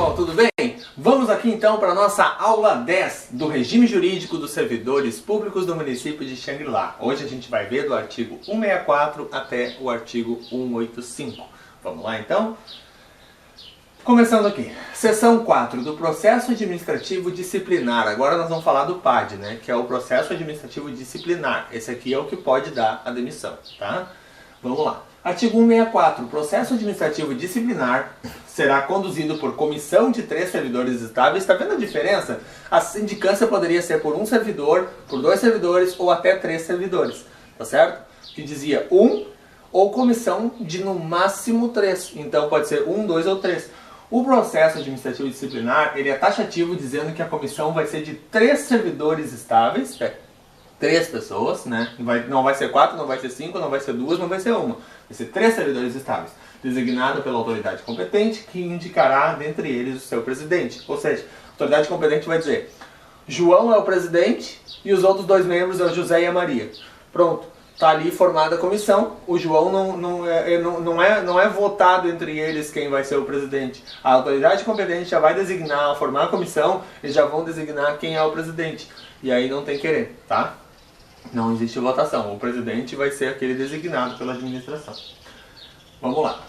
pessoal, tudo bem? Vamos aqui então para a nossa aula 10 do regime jurídico dos servidores públicos do município de Xangri-Lá. Hoje a gente vai ver do artigo 164 até o artigo 185. Vamos lá então? Começando aqui, seção 4 do processo administrativo disciplinar. Agora nós vamos falar do PAD, né? Que é o processo administrativo disciplinar. Esse aqui é o que pode dar a demissão, tá? Vamos lá. Artigo 164. O processo administrativo disciplinar será conduzido por comissão de 3 servidores estáveis. Está vendo a diferença? A sindicância poderia ser por 1 servidor, por 2 servidores ou até 3 servidores. Tá certo? Que dizia 1 ou comissão de no máximo 3. Então pode ser 1, 2 ou 3. O processo administrativo disciplinar, ele é taxativo dizendo que a comissão vai ser de 3 servidores estáveis, 3 pessoas, né? Não vai ser 4, não vai ser 5, não vai ser 2, não vai ser 1. Vai ser 3 servidores estáveis, designado pela autoridade competente, que indicará dentre eles o seu presidente. Ou seja, a autoridade competente vai dizer, João é o presidente e os outros 2 membros é o José e a Maria. Pronto. Está ali formada a comissão, o João não é votado entre eles quem vai ser o presidente. A autoridade competente já vai designar, formar a comissão, eles já vão designar quem é o presidente. E aí não tem querer, tá? Não existe votação, o presidente vai ser aquele designado pela administração. Vamos lá.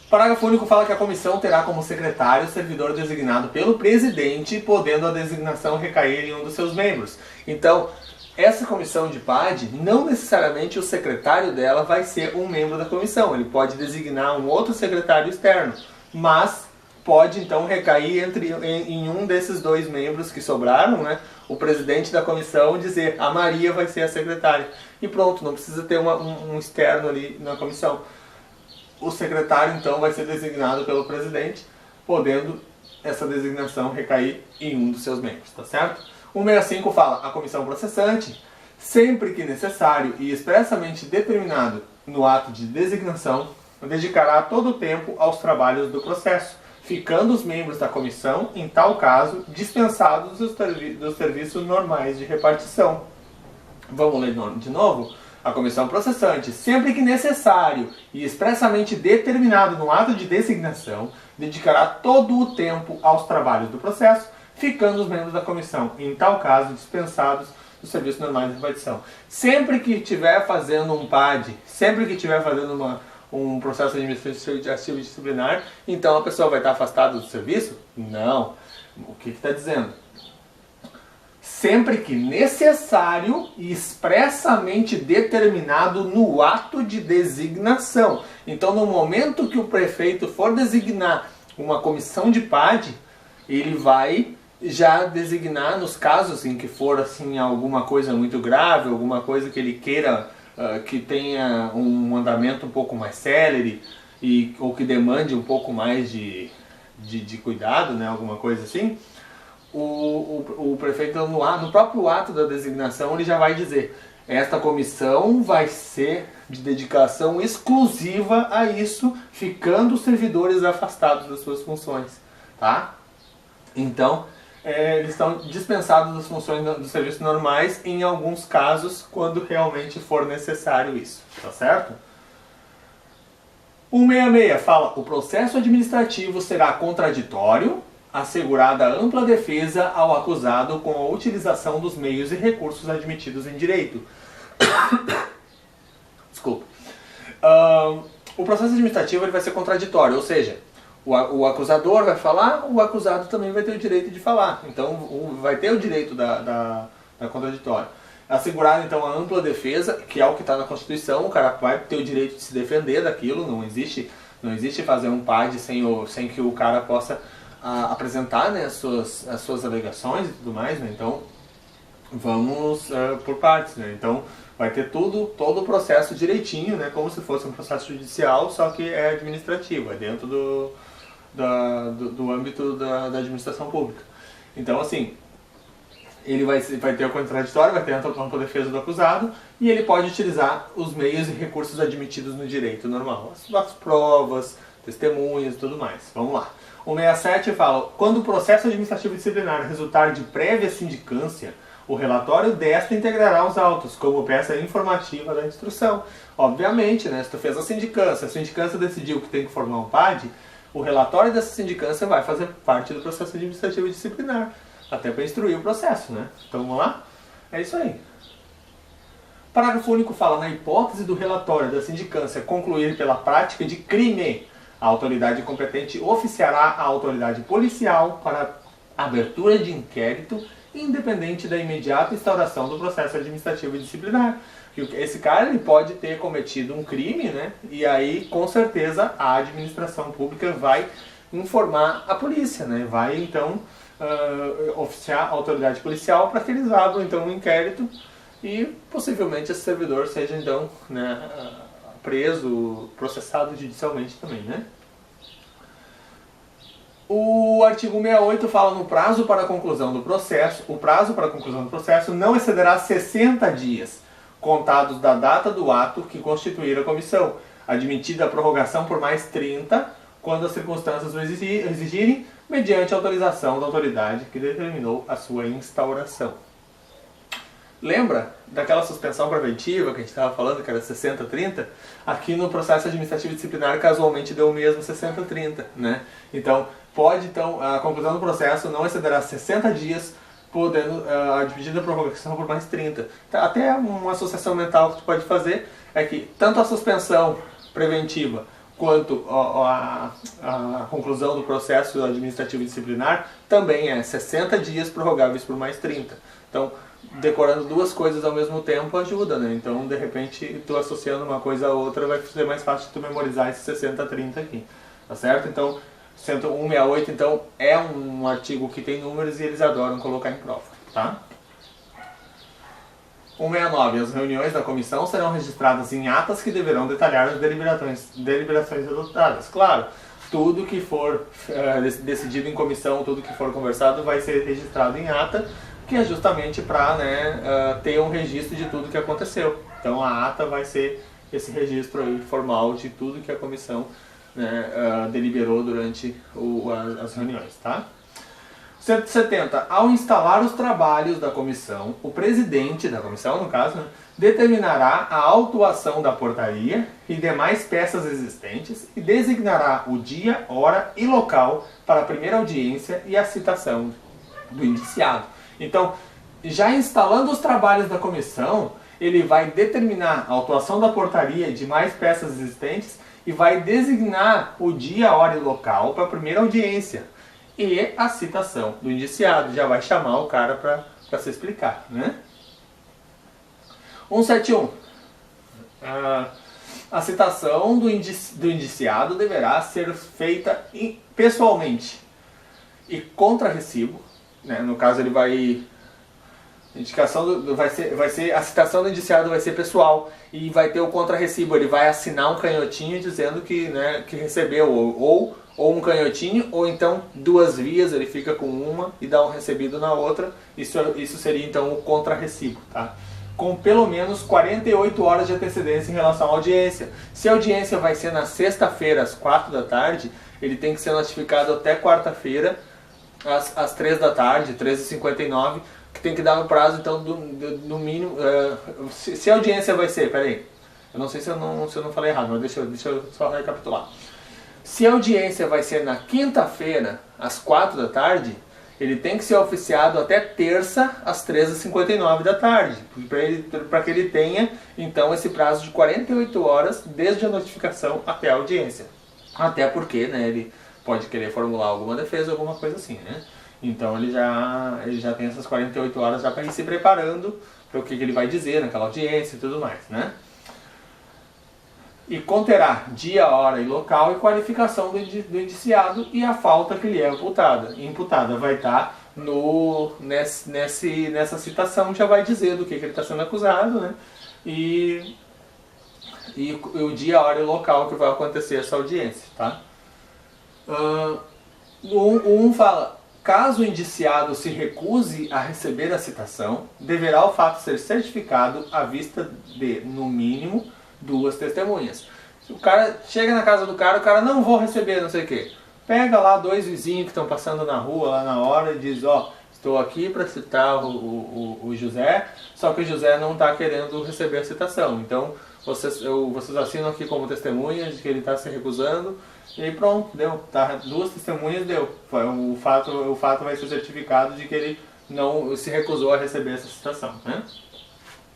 O parágrafo único fala que a comissão terá como secretário o servidor designado pelo presidente, podendo a designação recair em um dos seus membros. Então, essa comissão de PAD, não necessariamente o secretário dela vai ser um membro da comissão. Ele pode designar um outro secretário externo, mas pode então recair em um desses 2 membros que sobraram, né? O presidente da comissão dizer, a Maria vai ser a secretária. E pronto, não precisa ter um externo ali na comissão. O secretário então vai ser designado pelo presidente, podendo essa designação recair em um dos seus membros, tá certo? 165 fala, a comissão processante, sempre que necessário e expressamente determinado no ato de designação, dedicará todo o tempo aos trabalhos do processo, ficando os membros da comissão, em tal caso, dispensados dos serviços normais de repartição. Vamos ler de novo? A comissão processante, sempre que necessário e expressamente determinado no ato de designação, dedicará todo o tempo aos trabalhos do processo, ficando os membros da comissão, em tal caso, dispensados dos serviços normais de repartição. Sempre que estiver fazendo um PAD, sempre que estiver fazendo um processo administrativo disciplinar, então a pessoa vai estar afastada do serviço? Não. O que está dizendo? Sempre que necessário e expressamente determinado no ato de designação. Então, no momento que o prefeito for designar uma comissão de PAD, ele vai já designar nos casos em que for assim alguma coisa muito grave, alguma coisa que ele queira que tenha um andamento um pouco mais célere ou que demande um pouco mais de cuidado, né, alguma coisa assim, o prefeito no próprio ato da designação ele já vai dizer, esta comissão vai ser de dedicação exclusiva a isso, ficando os servidores afastados das suas funções, tá? Então, eles estão dispensados das funções dos serviços normais em alguns casos, quando realmente for necessário isso, tá certo? 166 fala, o processo administrativo será contraditório, assegurada ampla defesa ao acusado com a utilização dos meios e recursos admitidos em direito. Desculpa. O processo administrativo ele vai ser contraditório, ou seja, o acusador vai falar, o acusado também vai ter o direito de falar. Então, vai ter o direito da contraditória. Assegurar, então, a ampla defesa, que é o que está na Constituição, o cara vai ter o direito de se defender daquilo, não existe fazer um PAD sem que o cara possa apresentar, né, as suas alegações e tudo mais, né? Então, vamos por partes, né? Então, vai ter todo o processo direitinho, né, como se fosse um processo judicial, só que é administrativo, é dentro do âmbito da administração pública. Então, assim, ele vai ter o contraditório, vai ter a ampla defesa do acusado, e ele pode utilizar os meios e recursos admitidos no direito normal, as provas, testemunhas e tudo mais. Vamos lá. 167 fala, quando o processo administrativo disciplinar resultar de prévia sindicância, o relatório desta integrará os autos, como peça informativa da instrução. Obviamente, né, se tu fez a sindicância decidiu que tem que formar um PAD, o relatório dessa sindicância vai fazer parte do processo administrativo disciplinar, até para instruir o processo, né? Então vamos lá? É isso aí. Parágrafo único fala: na hipótese do relatório da sindicância concluir pela prática de crime, a autoridade competente oficiará a autoridade policial para abertura de inquérito, independente da imediata instauração do processo administrativo disciplinar. Esse cara ele pode ter cometido um crime, né? E aí, com certeza, a administração pública vai informar a polícia, né? Vai, então, oficiar a autoridade policial para que eles abram, então, um inquérito e, possivelmente, esse servidor seja, então, né, preso, processado judicialmente também, né? O artigo 68 fala no prazo para a conclusão do processo. O prazo para a conclusão do processo não excederá 60 dias, contados da data do ato que constituir a comissão, admitida a prorrogação por mais 30, quando as circunstâncias o exigirem, mediante autorização da autoridade que determinou a sua instauração. Lembra daquela suspensão preventiva que a gente estava falando, que era 60-30? Aqui no processo administrativo disciplinar, casualmente, deu o mesmo 60-30, né? Então, a conclusão do processo não excederá 60 dias, podendo admitida a prorrogação por mais 30. Até uma associação mental que tu pode fazer é que tanto a suspensão preventiva quanto a conclusão do processo administrativo disciplinar também é 60 dias prorrogáveis por mais 30. Então, decorando duas coisas ao mesmo tempo ajuda, né? Então, de repente, tu associando uma coisa a outra vai ser mais fácil de tu memorizar esse 60-30 aqui, tá certo? Então, 168, então, é um artigo que tem números e eles adoram colocar em prova, tá? 169. As reuniões da comissão serão registradas em atas que deverão detalhar as deliberações adotadas. Claro, tudo que for decidido em comissão, tudo que for conversado vai ser registrado em ata, que é justamente para, né, ter um registro de tudo que aconteceu. Então a ata vai ser esse registro aí formal de tudo que a comissão, né, deliberou durante as reuniões, tá? 170. Ao instalar os trabalhos da comissão, o presidente da comissão, no caso, né, determinará a autuação da portaria e demais peças existentes e designará o dia, hora e local para a primeira audiência e a citação do indiciado. Então, já instalando os trabalhos da comissão, ele vai determinar a autuação da portaria e demais peças existentes e vai designar o dia, hora e local para a primeira audiência e a citação do indiciado. Já vai chamar o cara para se explicar, né? 171. A citação do indiciado deverá ser feita pessoalmente e contra recibo, né? No caso, ele vai... A citação do indiciado vai ser pessoal e vai ter o contra-recibo. Ele vai assinar um canhotinho dizendo que, né, que recebeu, ou um canhotinho, ou então duas vias, ele fica com uma e dá um recebido na outra. Isso seria então o contra-recibo, tá? Com pelo menos 48 horas de antecedência em relação à audiência. Se a audiência vai ser na sexta-feira, às 4 da tarde, ele tem que ser notificado até quarta-feira, às 3 da tarde, 13h59, que tem que dar no prazo, então, no mínimo... se a audiência vai ser... Peraí, eu não sei se eu não falei errado, mas deixa eu só recapitular. Se a audiência vai ser na quinta-feira, às 4 da tarde, ele tem que ser oficiado até terça, às 13h59 da tarde, para que ele tenha, então, esse prazo de 48 horas, desde a notificação até a audiência. Até porque, né, ele pode querer formular alguma defesa, alguma coisa assim, né? Então ele já tem essas 48 horas já para ir se preparando para o que ele vai dizer naquela audiência e tudo mais, né? E conterá dia, hora e local e qualificação do indiciado e a falta que lhe é imputada. Imputada vai estar nessa citação, já vai dizer do que ele está sendo acusado, né? E o dia, hora e local que vai acontecer essa audiência, tá? Fala... Caso o indiciado se recuse a receber a citação, deverá o fato ser certificado à vista de, no mínimo, 2 testemunhas. Se o cara chega na casa do cara, o cara não vou receber, não sei o quê. Pega lá 2 vizinhos que estão passando na rua, lá na hora, e diz, ó, estou aqui para citar o José, só que o José não está querendo receber a citação. Então, vocês assinam aqui como testemunhas de que ele está se recusando, e aí pronto, deu. Tá, 2 testemunhas, deu. O fato vai ser certificado de que ele não se recusou a receber essa citação, né?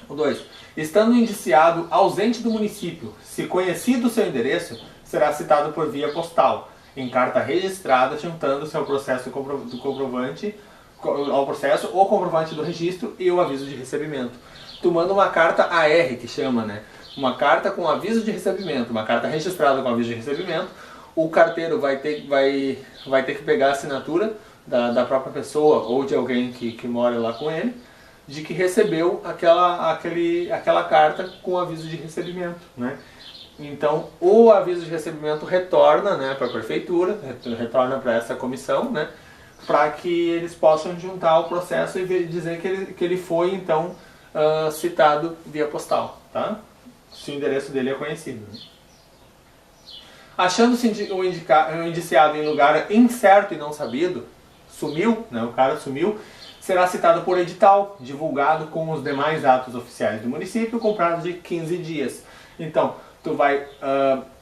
O 2. Estando indiciado ausente do município, se conhecido o seu endereço, será citado por via postal, em carta registrada, juntando-se ao processo do comprovante, ao processo, o comprovante do registro e o aviso de recebimento. Tu manda uma carta AR, que chama, né? Uma carta com aviso de recebimento, uma carta registrada com aviso de recebimento. O carteiro vai ter que pegar a assinatura da própria pessoa ou de alguém que mora lá com ele, de que recebeu aquela carta com aviso de recebimento, né? Então, o aviso de recebimento retorna, né, para a prefeitura, retorna para essa comissão, né, para que eles possam juntar o processo e dizer que ele foi, então, citado via postal, tá? Se o endereço dele é conhecido, né? Achando-se o indiciado em lugar incerto e não sabido, sumiu, né, o cara sumiu, será citado por edital, divulgado com os demais atos oficiais do município, com prazo de 15 dias. Então, tu vai,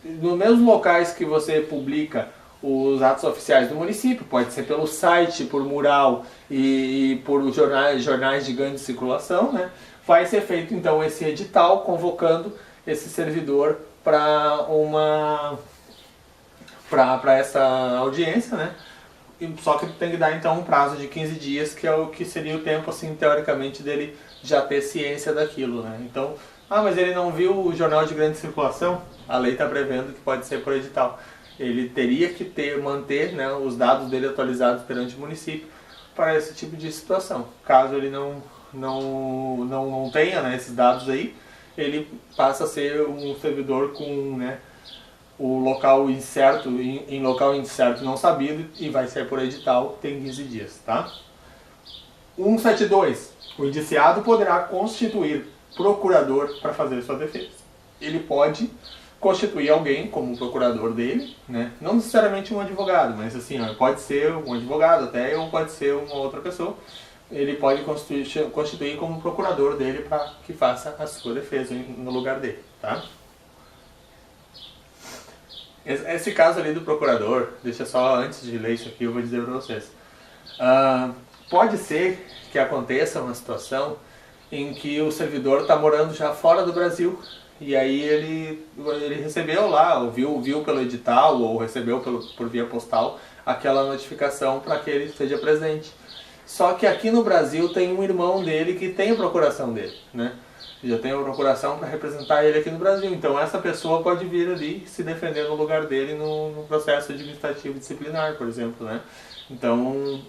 nos mesmos locais que você publica os atos oficiais do município, pode ser pelo site, por mural e por jornais de grande circulação, né? Vai ser feito então esse edital convocando esse servidor para essa audiência, né? Só que tem que dar então um prazo de 15 dias, que é o que seria o tempo, assim, teoricamente, dele já ter ciência daquilo, né? Então, mas ele não viu o jornal de grande circulação? A lei está prevendo que pode ser por edital. Ele teria que manter, né, os dados dele atualizados perante o município para esse tipo de situação. Caso ele não tenha, né, esses dados aí, ele passa a ser um servidor com, né, o local incerto, em local incerto não sabido, e vai ser por edital, tem 15 dias, tá? 172. O indiciado poderá constituir procurador para fazer sua defesa. Ele pode constituir alguém como procurador dele, né? Não necessariamente um advogado, mas assim, pode ser um advogado até, ou pode ser uma outra pessoa. Ele pode constituir como procurador dele para que faça a sua defesa no lugar dele, tá? Esse caso ali do procurador, deixa só, antes de ler isso aqui, eu vou dizer para vocês. Pode ser que aconteça uma situação em que o servidor está morando já fora do Brasil, e aí ele recebeu lá, ou viu pelo edital, ou recebeu por via postal, aquela notificação para que ele esteja presente. Só que aqui no Brasil tem um irmão dele que tem a procuração dele, né? Já tem a procuração para representar ele aqui no Brasil. Então essa pessoa pode vir ali se defender no lugar dele no processo administrativo disciplinar, por exemplo, né? Então,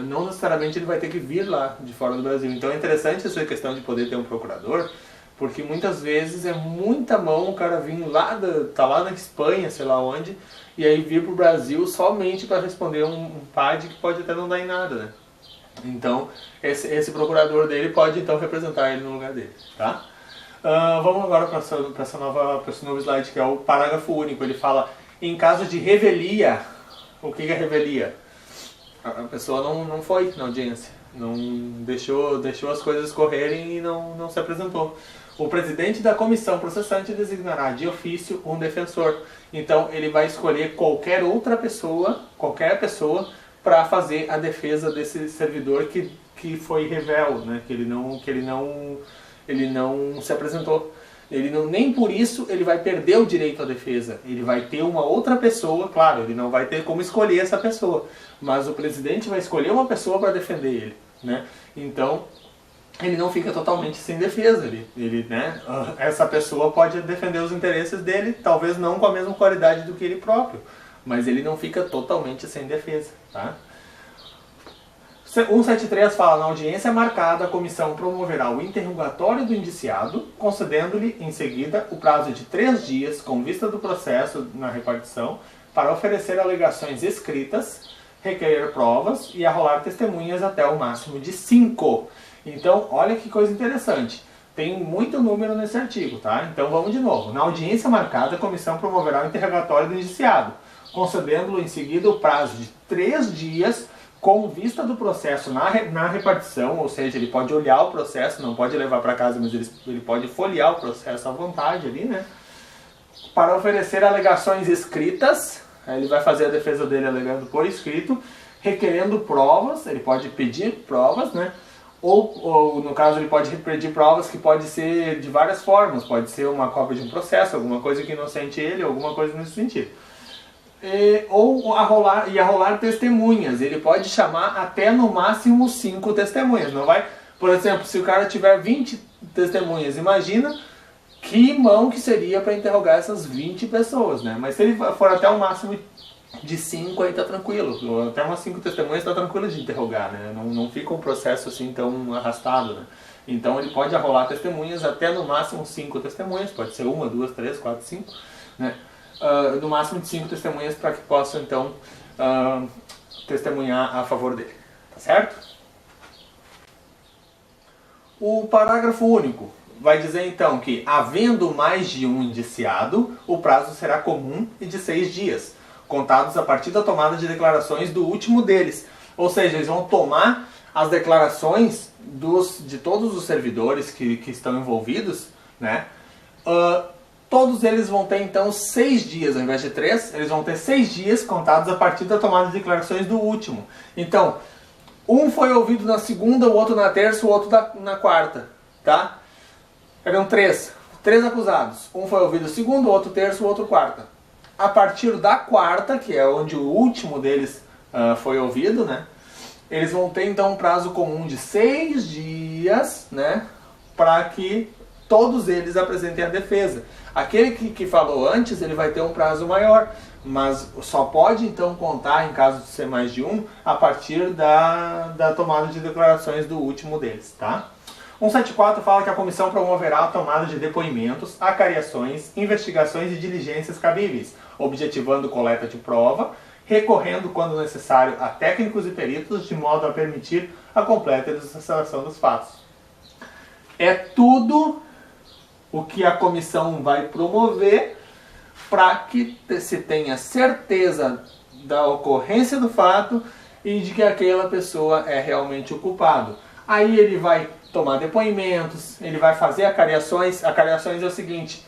não necessariamente ele vai ter que vir lá de fora do Brasil. Então é interessante essa questão de poder ter um procurador, porque muitas vezes é muita mão o cara vir lá, tá lá na Espanha, sei lá onde, e aí vir pro Brasil somente para responder um PAD que pode até não dar em nada, né? Então, esse procurador dele pode então representar ele no lugar dele, tá? Vamos agora para esse novo slide, que é o parágrafo único. Ele fala, em caso de revelia, o que é revelia? A pessoa não foi na audiência, não deixou as coisas correrem e não se apresentou. O presidente da comissão processante designará de ofício um defensor. Então, ele vai escolher qualquer pessoa, para fazer a defesa desse servidor que foi revel, né? que ele não se apresentou. Nem por isso ele vai perder o direito à defesa. Ele vai ter uma outra pessoa, claro, ele não vai ter como escolher essa pessoa, mas o presidente vai escolher uma pessoa para defender ele, né? Então, ele não fica totalmente sem defesa. Né? Essa pessoa pode defender os interesses dele, talvez não com a mesma qualidade do que ele próprio, mas ele não fica totalmente sem defesa, tá? 173 fala, na audiência marcada, a comissão promoverá o interrogatório do indiciado, concedendo-lhe, em seguida, o prazo de 3 dias, com vista do processo na repartição, para oferecer alegações escritas, requerer provas e arrolar testemunhas até o máximo de 5. Então, olha que coisa interessante. Tem muito número nesse artigo, tá? Então, vamos de novo. Na audiência marcada, a comissão promoverá o interrogatório do indiciado, concedendo-lhe em seguida o prazo de 3 dias com vista do processo na repartição, ou seja, ele pode olhar o processo, não pode levar para casa, mas ele pode folhear o processo à vontade ali, né? Para oferecer alegações escritas, ele vai fazer a defesa dele alegando por escrito, requerendo provas, ele pode pedir provas, né? Ou no caso ele pode pedir provas que pode ser de várias formas, pode ser uma cópia de um processo, alguma coisa que inocente ele, alguma coisa nesse sentido. Ou arrolar testemunhas, ele pode chamar até no máximo 5 testemunhas, não vai? Por exemplo, se o cara tiver 20 testemunhas, imagina que mão que seria para interrogar essas 20 pessoas, né? Mas se ele for até o máximo de 5, aí tá tranquilo. Até umas 5 testemunhas tá tranquilo de interrogar, né? Não fica um processo assim tão arrastado, né? Então ele pode arrolar testemunhas até no máximo 5 testemunhas, pode ser 1, 2, 3, 4, 5, né? No máximo de 5 testemunhas para que possam então testemunhar a favor dele, tá certo? O parágrafo único vai dizer então que, havendo mais de um indiciado, o prazo será comum e de 6 dias, contados a partir da tomada de declarações do último deles. Ou seja, eles vão tomar as declarações de todos os servidores que estão envolvidos, né? Todos eles vão ter então 6 dias, ao invés de 3, eles vão ter 6 dias contados a partir da tomada de declarações do último. Então, um foi ouvido na segunda, o outro na terça, o outro na quarta, tá? Eram 3 acusados. Um foi ouvido segundo, o outro terça, o outro quarta. A partir da quarta, que é onde o último deles foi ouvido, né? Eles vão ter então um prazo comum de 6 dias, né? Para que todos eles apresentem a defesa. Aquele que falou antes, ele vai ter um prazo maior, mas só pode então contar, em caso de ser mais de um, a partir da tomada de declarações do último deles, tá? 174 fala que a comissão promoverá a tomada de depoimentos, acariações, investigações e diligências cabíveis, objetivando coleta de prova, recorrendo, quando necessário, a técnicos e peritos, de modo a permitir a completa elucidação dos fatos. É tudo o que a comissão vai promover para que se tenha certeza da ocorrência do fato e de que aquela pessoa é realmente o culpado. Aí ele vai tomar depoimentos, ele vai fazer acariações. Acariações é o seguinte: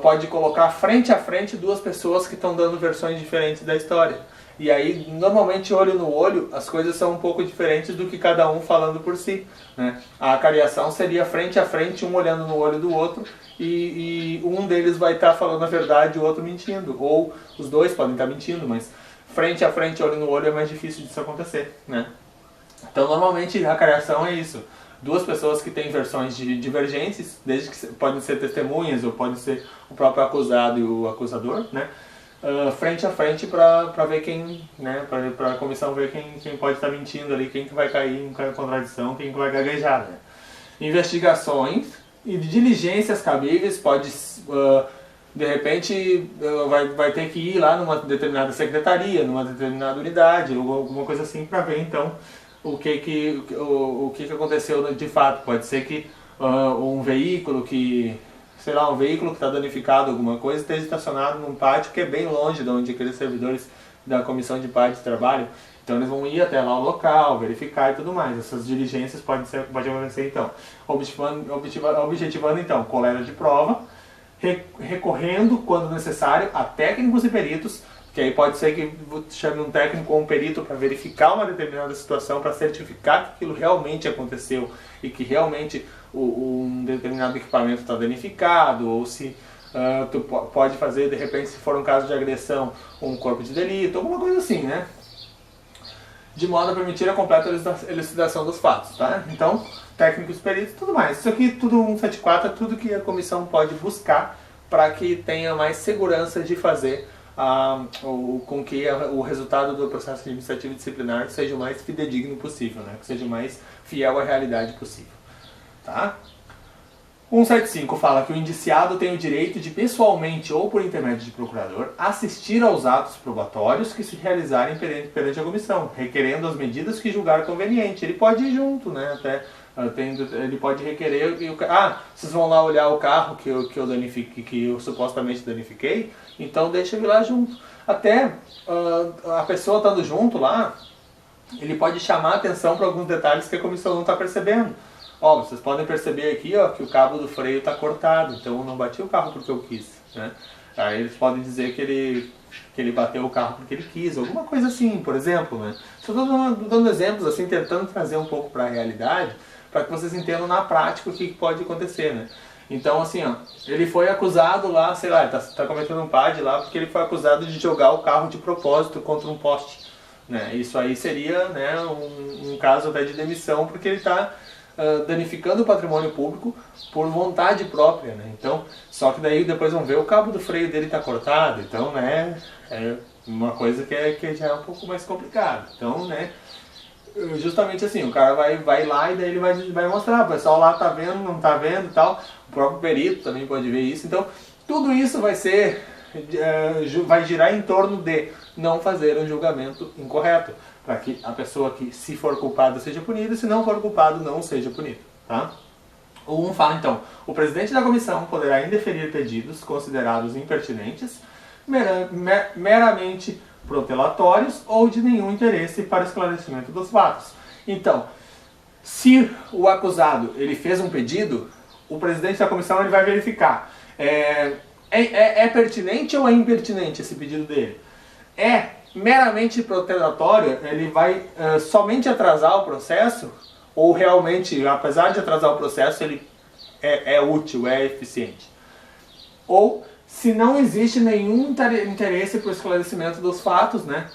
pode colocar frente a frente 2 pessoas que estão dando versões diferentes da história. E aí, normalmente, olho no olho, as coisas são um pouco diferentes do que cada um falando por si, né? A acariação seria frente a frente, um olhando no olho do outro, e um deles vai estar falando a verdade e o outro mentindo. Ou os dois podem estar mentindo, mas frente a frente, olho no olho, é mais difícil disso acontecer, né? Então, normalmente, a acariação é isso: 2 pessoas que têm versões divergentes, desde que podem ser testemunhas ou pode ser o próprio acusado e o acusador, né? Frente a frente para ver quem, né? Para a comissão ver quem pode estar mentindo ali, quem que vai cair em contradição, quem que vai gaguejar, né? Investigações e diligências cabíveis, pode de repente vai ter que ir lá numa determinada secretaria, numa determinada unidade ou alguma coisa assim, para ver então o que aconteceu de fato. Pode ser que um veículo que está danificado, alguma coisa, esteja estacionado num pátio que é bem longe de onde aqueles servidores da comissão de pátio trabalham. Então eles vão ir até lá ao local, verificar e tudo mais. Essas diligências podem acontecer então, objetivando então coleta de prova, recorrendo, quando necessário, a técnicos e peritos, que aí pode ser que chame um técnico ou um perito para verificar uma determinada situação, para certificar que aquilo realmente aconteceu e que realmente um determinado equipamento está danificado, ou se tu pode fazer, de repente, se for um caso de agressão, um corpo de delito, alguma coisa assim, né? De modo a permitir a completa elucidação dos fatos, tá? Então, técnicos, peritos e tudo mais. Isso aqui, tudo 174, é tudo que a comissão pode buscar para que tenha mais segurança de fazer com que o resultado do processo administrativo disciplinar seja o mais fidedigno possível, né? Que seja o mais fiel à realidade possível. Tá? 175 fala que o indiciado tem o direito de, pessoalmente ou por intermédio de procurador, assistir aos atos probatórios que se realizarem perante a comissão, requerendo as medidas que julgar conveniente. Ele pode ir junto, né? Até ele pode requerer. Vocês vão lá olhar o carro que eu danifiquei, que eu supostamente danifiquei, então deixa eu ir lá junto. Até a pessoa estando junto lá, ele pode chamar a atenção para alguns detalhes que a comissão não está percebendo. Ó, vocês podem perceber aqui, ó, que o cabo do freio está cortado, então eu não bati o carro porque eu quis, né? Aí eles podem dizer que ele bateu o carro porque ele quis, alguma coisa assim, por exemplo, né? Só estou dando exemplos assim, tentando trazer um pouco para a realidade, para que vocês entendam na prática o que pode acontecer, né? Então, assim, ó, ele foi acusado lá, sei lá, ele tá cometendo um PAD lá porque ele foi acusado de jogar o carro de propósito contra um poste, né? Isso aí seria, né, um caso até de demissão, porque ele está danificando o patrimônio público por vontade própria, né? Então, só que daí depois vão ver o cabo do freio dele tá cortado, então, né, é uma coisa que já é um pouco mais complicado. Então, né, justamente assim, o cara vai lá e daí ele vai mostrar, o pessoal lá tá vendo, não tá vendo e tal, o próprio perito também pode ver isso, então tudo isso vai girar em torno de não fazer um julgamento incorreto, para que a pessoa que, se for culpada, seja punida, e se não for culpado, não seja punido, tá? O 1 fala então, o presidente da comissão poderá indeferir pedidos considerados impertinentes, meramente protelatórios ou de nenhum interesse para o esclarecimento dos fatos. Então, se o acusado ele fez um pedido, o presidente da comissão ele vai verificar é pertinente ou é impertinente esse pedido dele? É meramente protelatório, ele vai somente atrasar o processo, ou realmente, apesar de atrasar o processo, ele é útil, é eficiente? Ou se não existe nenhum interesse para o esclarecimento dos fatos, né?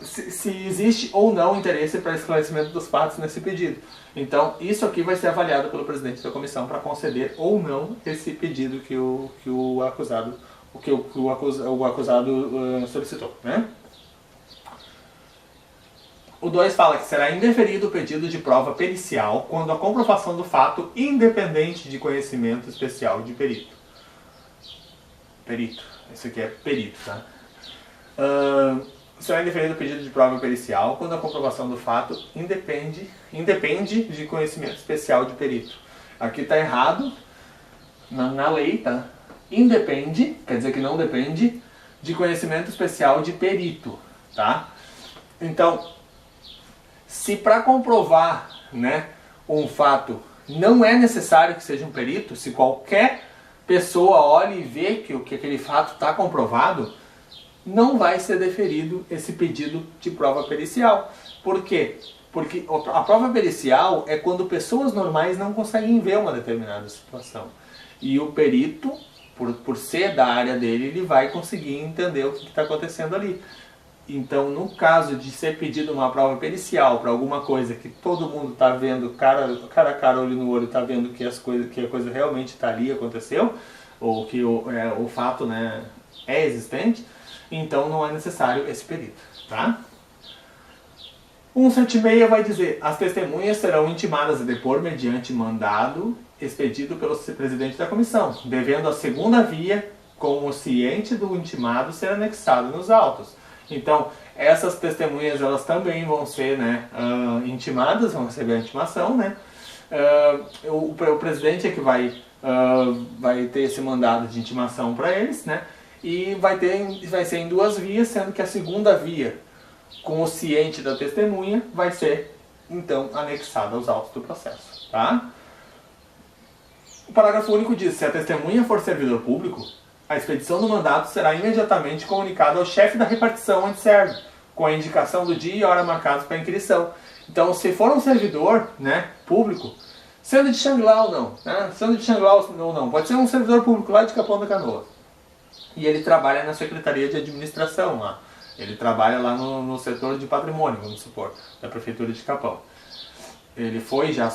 Se existe ou não interesse para esclarecimento dos fatos nesse pedido. Então, isso aqui vai ser avaliado pelo presidente da comissão para conceder ou não esse pedido que o acusado solicitou, né? O 2 fala que será indeferido o pedido de prova pericial quando a comprovação do fato independente de conhecimento especial de perito. Esse aqui é perito, tá? Será indeferido o pedido de prova pericial quando a comprovação do fato independe de conhecimento especial de perito. Aqui está errado na lei, tá? Independe, quer dizer que não depende, de conhecimento especial de perito, tá? Então, se para comprovar, né, um fato não é necessário que seja um perito, se qualquer pessoa olha e vê que aquele fato está comprovado, não vai ser deferido esse pedido de prova pericial. Por quê? Porque a prova pericial é quando pessoas normais não conseguem ver uma determinada situação. E o perito, por ser da área dele, ele vai conseguir entender o que está acontecendo ali. Então, no caso de ser pedido uma prova pericial para alguma coisa que todo mundo está vendo, cara a cara, olho no olho, está vendo que a coisa realmente está ali, aconteceu, ou que o fato, né, é existente, então não é necessário esse perito, tá? 176 vai dizer, as testemunhas serão intimadas a depor mediante mandado expedido pelo presidente da comissão, devendo a segunda via, como ciente do intimado, ser anexado nos autos. Então, essas testemunhas, elas também vão ser, né, intimadas, vão receber a intimação, né? O presidente é que vai ter esse mandado de intimação para eles, né? E vai ser em duas vias, sendo que a segunda via, com o ciente da testemunha, vai ser, então, anexada aos autos do processo, tá? O parágrafo único diz, se a testemunha for servidor público, a expedição do mandato será imediatamente comunicada ao chefe da repartição onde serve, com a indicação do dia e hora marcados para a inquirição. Então, se for um servidor, né, público, sendo de Xangri-Lá ou não, né, sendo de Xangri-Lá ou não, pode ser um servidor público lá de Capão da Canoa, e ele trabalha na Secretaria de Administração lá, ele trabalha lá no setor de patrimônio, vamos supor, da Prefeitura de Capão. Ele foi já,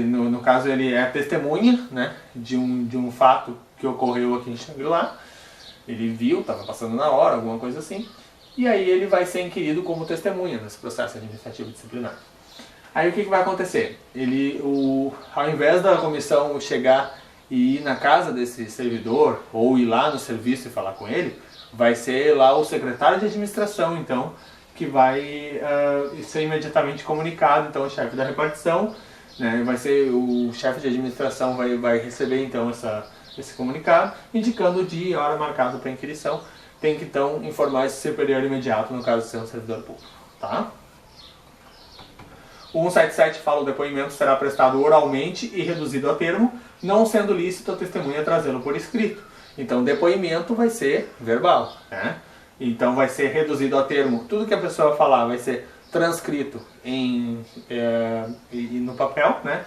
no caso ele é testemunha, né, de um fato que ocorreu aqui em Xangri-Lá. Ele viu, estava passando na hora, alguma coisa assim, e aí ele vai ser inquirido como testemunha nesse processo administrativo disciplinar. Aí o que vai acontecer? Ao invés da comissão chegar e ir na casa desse servidor, ou ir lá no serviço e falar com ele, vai ser lá o secretário de administração, então, que vai ser imediatamente comunicado, então, o chefe da repartição, né, vai ser o chefe de administração vai receber, então, esse comunicado, indicando o dia e hora marcado para a inquirição. Tem que, então, informar esse superior imediato, no caso de ser um servidor público, tá? O 177 fala: o depoimento será prestado oralmente e reduzido a termo, não sendo lícito a testemunha trazê-lo por escrito. Então, depoimento vai ser verbal, né? Então, vai ser reduzido a termo. Tudo que a pessoa falar vai ser transcrito no papel, né?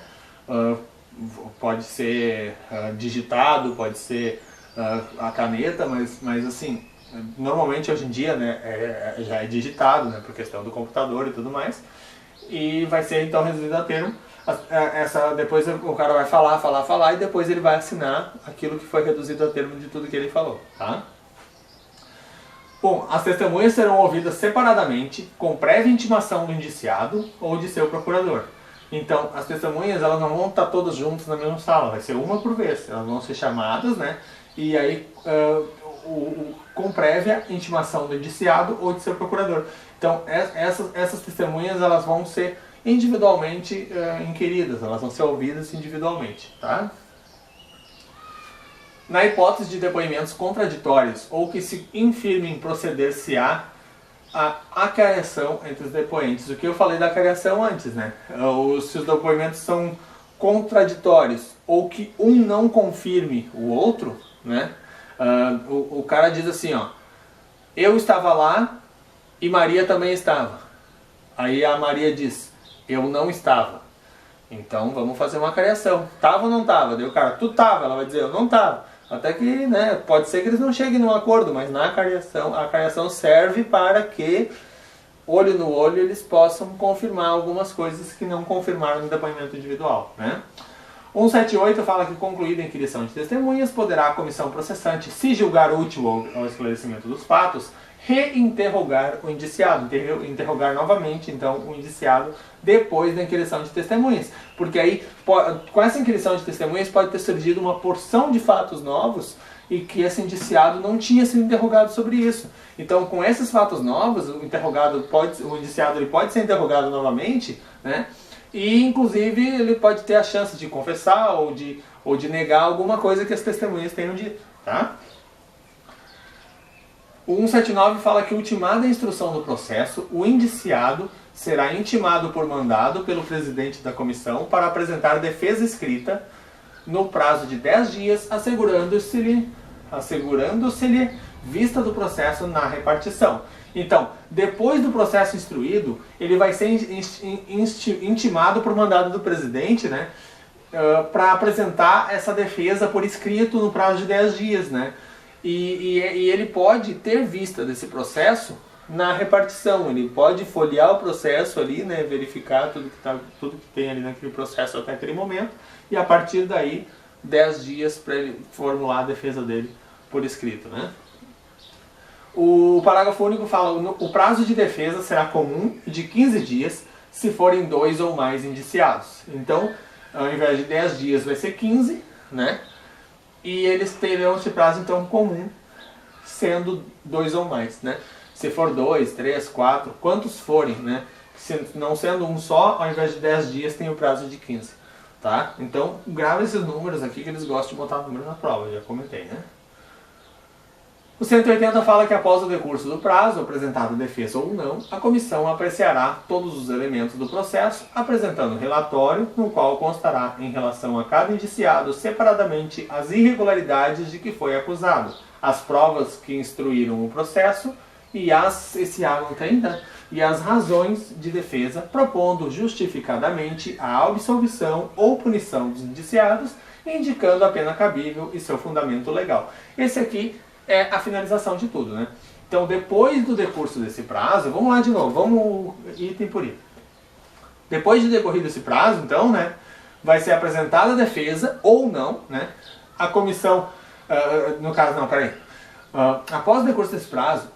Pode ser digitado, pode ser a caneta, mas assim, normalmente hoje em dia, né, já é digitado, né, por questão do computador e tudo mais. E vai ser então reduzido a termo. Depois o cara vai falar e depois ele vai assinar aquilo que foi reduzido a termo de tudo que ele falou, tá? Bom, as testemunhas serão ouvidas separadamente, com prévia intimação do indiciado ou de seu procurador. Então, as testemunhas, elas não vão estar todas juntas na mesma sala, vai ser uma por vez. Elas vão ser chamadas, né? E aí, com prévia intimação do indiciado ou de seu procurador. Então, essas testemunhas, elas vão ser individualmente inquiridas, elas vão ser ouvidas individualmente, tá? Na hipótese de depoimentos contraditórios ou que se infirmem proceder-se-á a acariação entre os depoentes. O que eu falei da acariação antes, né? Se os depoimentos são contraditórios ou que um não confirme o outro, né? O cara diz assim, ó: eu estava lá e Maria também estava. Aí a Maria diz: eu não estava. Então vamos fazer uma acariação. Tava ou não tava? Daí o cara: tu tava. Ela vai dizer: eu não tava. Até que, né, pode ser que eles não cheguem num acordo, mas na acariação, a acariação serve para que, olho no olho, eles possam confirmar algumas coisas que não confirmaram no depoimento individual, né? 178 fala que, concluída a inquirição de testemunhas, poderá a comissão processante, se julgar útil ao esclarecimento dos fatos, reinterrogar o indiciado, interrogar novamente, então, o indiciado depois da inquirição de testemunhas. Porque aí, com essa inquirição de testemunhas, pode ter surgido uma porção de fatos novos e que esse indiciado não tinha sido interrogado sobre isso. Então, com esses fatos novos, o indiciado pode ser interrogado novamente, né? E, inclusive, ele pode ter a chance de confessar ou de negar alguma coisa que as testemunhas tenham dito, tá? O 179 fala que, ultimada a instrução do processo, o indiciado será intimado por mandado pelo presidente da comissão para apresentar defesa escrita no prazo de 10 dias, assegurando-se-lhe vista do processo na repartição. Então, depois do processo instruído, ele vai ser intimado por mandado do presidente, né, para apresentar essa defesa por escrito no prazo de 10 dias, né? E ele pode ter vista desse processo na repartição, ele pode folhear o processo ali, né, verificar tudo que tem ali naquele processo até aquele momento, e a partir daí 10 dias para ele formular a defesa dele por escrito, né? O parágrafo único fala: o prazo de defesa será comum de 15 dias se forem 2 ou mais indiciados. Então, ao invés de 10 dias vai ser 15, né? E eles terão esse prazo então comum, sendo 2 ou mais, né? Se for 2, 3, 4, quantos forem, né? Não sendo um só, ao invés de 10 dias tem o prazo de 15, tá? Então, grava esses números aqui que eles gostam de botar números na prova, já comentei, né? O 180 fala que, após o decurso do prazo, apresentado defesa ou não, a comissão apreciará todos os elementos do processo, apresentando relatório no qual constará, em relação a cada indiciado, separadamente as irregularidades de que foi acusado, as provas que instruíram o processo e as razões de defesa, propondo justificadamente a absolvição ou punição dos indiciados, indicando a pena cabível e seu fundamento legal. Esse aqui é a finalização de tudo, né? Então, depois do decurso desse prazo, vamos lá de novo, vamos item por item. Depois de decorrido esse prazo, então, né, vai ser apresentada a defesa ou não, né? A comissão, no caso, não, peraí. Após o decurso desse prazo,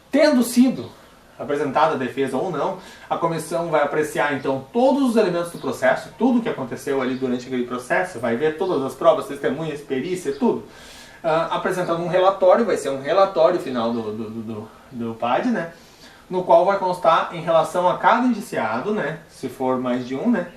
tendo sido apresentada a defesa ou não, a comissão vai apreciar, então, todos os elementos do processo, tudo o que aconteceu ali durante aquele processo, vai ver todas as provas, testemunhas, perícia, tudo. Apresentando um relatório, vai ser um relatório final do PAD, né, no qual vai constar, em relação a cada indiciado, né, se for mais de um, né,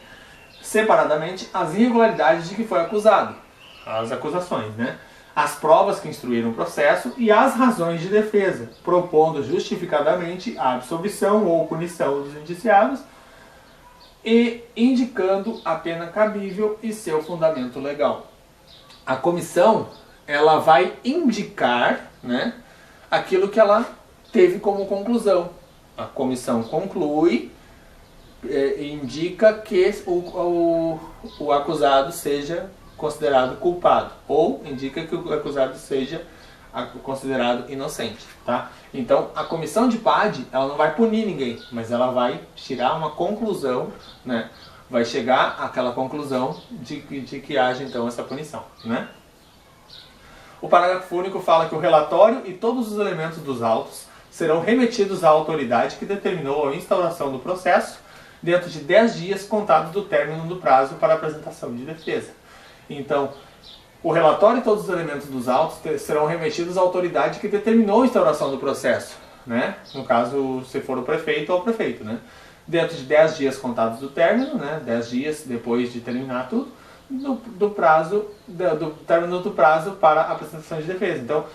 separadamente, as irregularidades de que foi acusado, as acusações, né, as provas que instruíram o processo e as razões de defesa, propondo justificadamente a absolvição ou punição dos indiciados, e indicando a pena cabível e seu fundamento legal. A comissão, ela vai indicar, né, aquilo que ela teve como conclusão. A comissão conclui, indica que o acusado seja considerado culpado, ou indica que o acusado seja considerado inocente, tá? Então, a comissão de PAD, ela não vai punir ninguém, mas ela vai tirar uma conclusão, né? Vai chegar àquela conclusão de que haja, então, essa punição, né? O parágrafo único fala que o relatório e todos os elementos dos autos serão remetidos à autoridade que determinou a instauração do processo dentro de 10 dias contados do término do prazo para apresentação de defesa. Então, o relatório e todos os elementos dos autos serão remetidos à autoridade que determinou a instauração do processo, né? No caso, se for o prefeito ou o prefeito, né? Dentro de 10 dias contados do término, né? 10 dias depois de terminar tudo, do término do prazo para a apresentação de defesa. Então,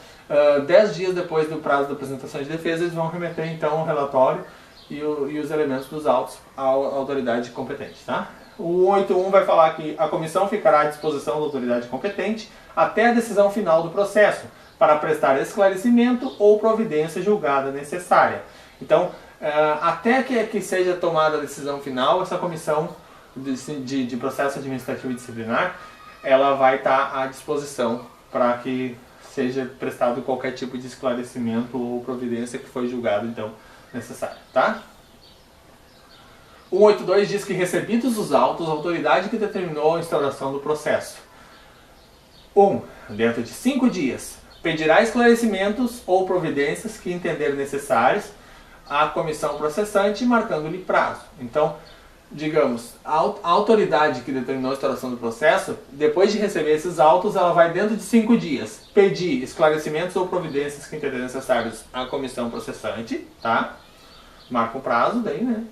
10 dias depois do prazo da apresentação de defesa, eles vão remeter então o relatório e os elementos dos autos à autoridade competente, tá? O 181 vai falar que a comissão ficará à disposição da autoridade competente até a decisão final do processo, para prestar esclarecimento ou providência julgada necessária. Então, até que seja tomada a decisão final, essa comissão de processo administrativo e disciplinar, ela vai estar à disposição para que seja prestado qualquer tipo de esclarecimento ou providência que foi julgado, então, necessário, tá? 182 diz que, recebidos os autos, a autoridade que determinou a instauração do processo. 1. Dentro de 5 dias, pedirá esclarecimentos ou providências que entender necessários à comissão processante, marcando-lhe prazo. Então, digamos, a autoridade que determinou a instauração do processo, depois de receber esses autos, ela vai, dentro de 5 dias, pedir esclarecimentos ou providências que entender necessários à comissão processante, tá? Marca o prazo daí, né?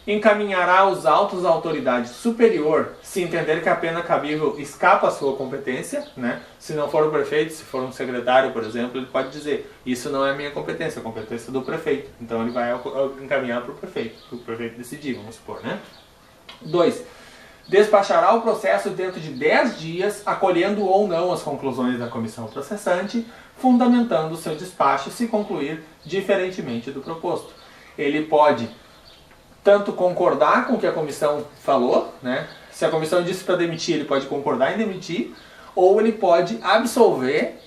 Encaminhará os autos à autoridade superior se entender que a pena cabível escapa à sua competência, né? Se não for o prefeito, se for um secretário, por exemplo, ele pode dizer: isso não é minha competência, é a competência do prefeito. Então ele vai encaminhar para o prefeito decidir, vamos supor, né? 2. Despachará o processo dentro de 10 dias, acolhendo ou não as conclusões da comissão processante, fundamentando o seu despacho se concluir diferentemente do proposto. Ele pode tanto concordar com o que a comissão falou, né? Se a comissão disse para demitir, ele pode concordar em demitir, ou ele pode absolver,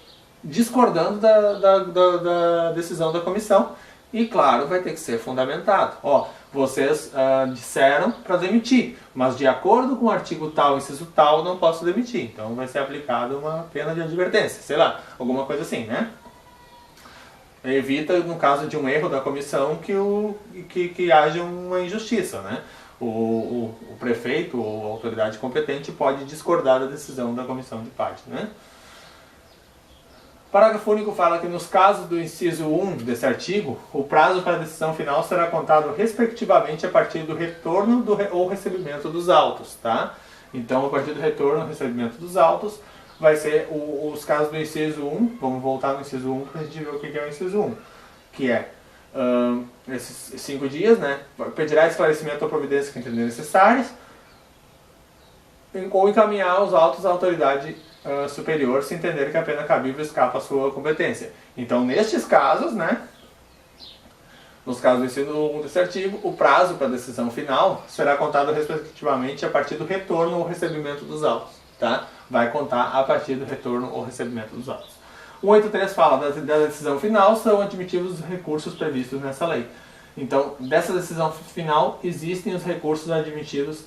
discordando da decisão da comissão. E claro, vai ter que ser fundamentado. Ó, vocês disseram para demitir, mas de acordo com o artigo tal, inciso tal, não posso demitir. Então vai ser aplicada uma pena de advertência, sei lá, alguma coisa assim, né? Evita, no caso de um erro da comissão, que haja uma injustiça, né? O prefeito ou a autoridade competente pode discordar da decisão da comissão de parte, né? O parágrafo único fala que, nos casos do inciso 1 desse artigo, o prazo para a decisão final será contado respectivamente a partir do retorno ou recebimento dos autos, tá? Então, a partir do retorno ou recebimento dos autos, vai ser os casos do inciso 1, vamos voltar no inciso 1 para a gente ver o que é o inciso 1, que é esses 5 dias, né? Pedirá esclarecimento ou providência que entender necessárias, ou encaminhar os autos à autoridade superior se entender que a pena cabível escapa à sua competência. Então, nestes casos, né? Nos casos do inciso 1 desse artigo, o prazo para a decisão final será contado respectivamente a partir do retorno ou recebimento dos autos, tá? Vai contar a partir do retorno ou recebimento dos autos. O 183 fala da decisão final, são admitidos os recursos previstos nessa lei. Então, dessa decisão final, existem os recursos admitidos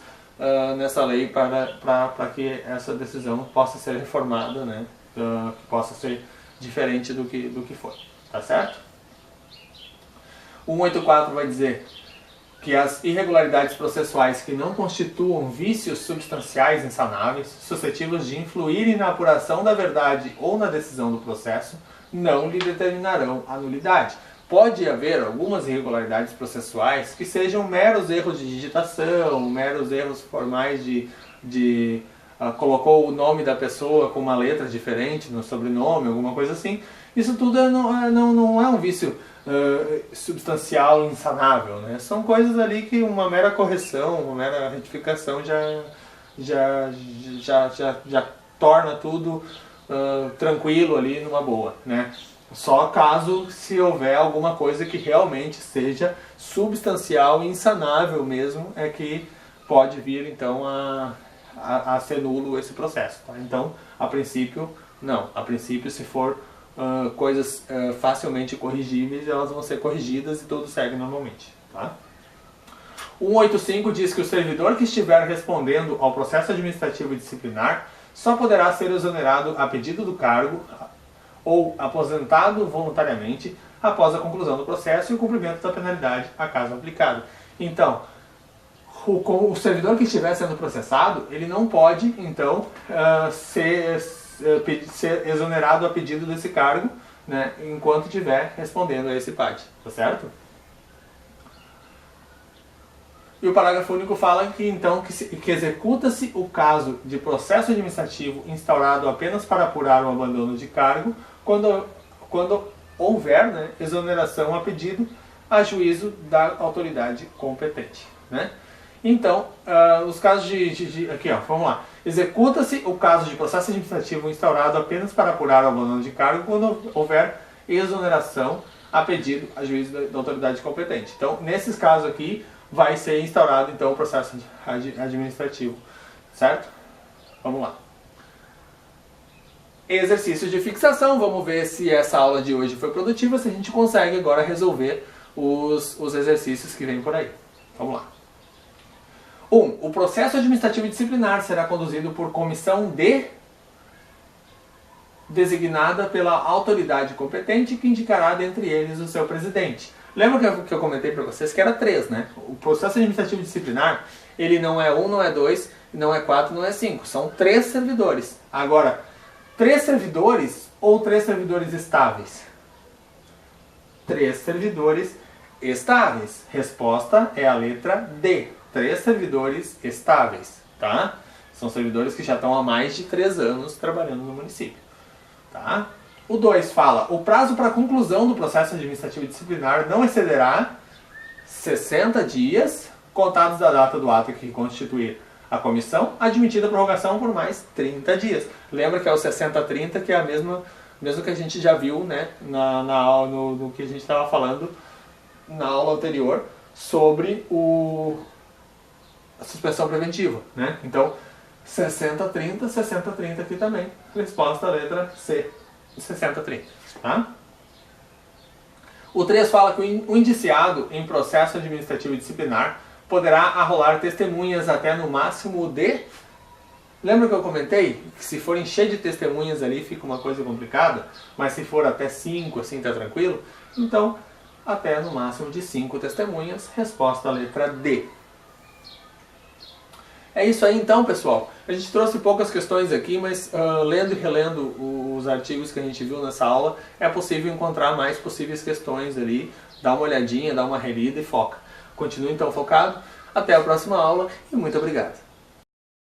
nessa lei para que essa decisão possa ser reformada, né? Que possa ser diferente do que foi. Tá certo? O 184 vai dizer que as irregularidades processuais que não constituam vícios substanciais insanáveis, suscetíveis de influírem na apuração da verdade ou na decisão do processo, não lhe determinarão a nulidade. Pode haver algumas irregularidades processuais que sejam meros erros de digitação, meros erros formais de colocou o nome da pessoa com uma letra diferente no sobrenome, alguma coisa assim. Isso tudo não é um vício substancial e insanável, né? São coisas ali que uma mera correção, uma mera retificação já torna tudo tranquilo ali numa boa, né? Só caso se houver alguma coisa que realmente seja substancial e insanável mesmo, é que pode vir então a ser nulo esse processo, tá? Então, a princípio, não. A princípio, se for coisas facilmente corrigíveis, elas vão ser corrigidas e tudo segue normalmente, tá? 185 diz que o servidor que estiver respondendo ao processo administrativo e disciplinar só poderá ser exonerado a pedido do cargo ou aposentado voluntariamente após a conclusão do processo e o cumprimento da penalidade a caso aplicado. Então, o servidor que estiver sendo processado, ele não pode, então, ser exonerado a pedido desse cargo, né, enquanto estiver respondendo a esse PAD, tá certo? E o parágrafo único fala que, então, que executa-se o caso de processo administrativo instaurado apenas para apurar o abandono de cargo, quando houver, né, exoneração a pedido a juízo da autoridade competente, né? Então, os casos aqui, ó, vamos lá. Executa-se o caso de processo administrativo instaurado apenas para apurar o abandono de cargo quando houver exoneração a pedido a juízo da autoridade competente. Então, nesses casos aqui, vai ser instaurado então o processo administrativo, certo? Vamos lá. Exercícios de fixação. Vamos ver se essa aula de hoje foi produtiva, se a gente consegue agora resolver os exercícios que vêm por aí. Vamos lá. 1. O processo administrativo disciplinar será conduzido por comissão designada pela autoridade competente que indicará dentre eles o seu presidente. Lembra que eu comentei para vocês que era 3, né? O processo administrativo disciplinar, ele não é 1, não é 2, não é 4, não é 5. São 3 servidores. Agora, 3 servidores ou 3 servidores estáveis? 3 servidores estáveis. Resposta é a letra D. 3 servidores estáveis, tá? São servidores que já estão há mais de 3 anos trabalhando no município, tá? O 2 fala, o prazo para a conclusão do processo administrativo disciplinar não excederá 60 dias, contados da data do ato que constituir a comissão, admitida a prorrogação por mais 30 dias. Lembra que é o 60-30, que é a mesma que a gente já viu, né, no que a gente estava falando na aula anterior sobre a suspensão preventiva, né? Então, 60-30, 60-30 aqui também. Resposta letra C. 60-30, tá? O 3 fala que o indiciado em processo administrativo e disciplinar poderá arrolar testemunhas até no máximo de... Lembra que eu comentei que se for encher de testemunhas ali fica uma coisa complicada, mas se for até 5, assim tá tranquilo? Então, até no máximo de 5 testemunhas, resposta letra D. É isso aí então, pessoal. A gente trouxe poucas questões aqui, mas lendo e relendo os artigos que a gente viu nessa aula, é possível encontrar mais possíveis questões ali. Dá uma olhadinha, dá uma relida e foca. Continue então focado. Até a próxima aula e muito obrigado.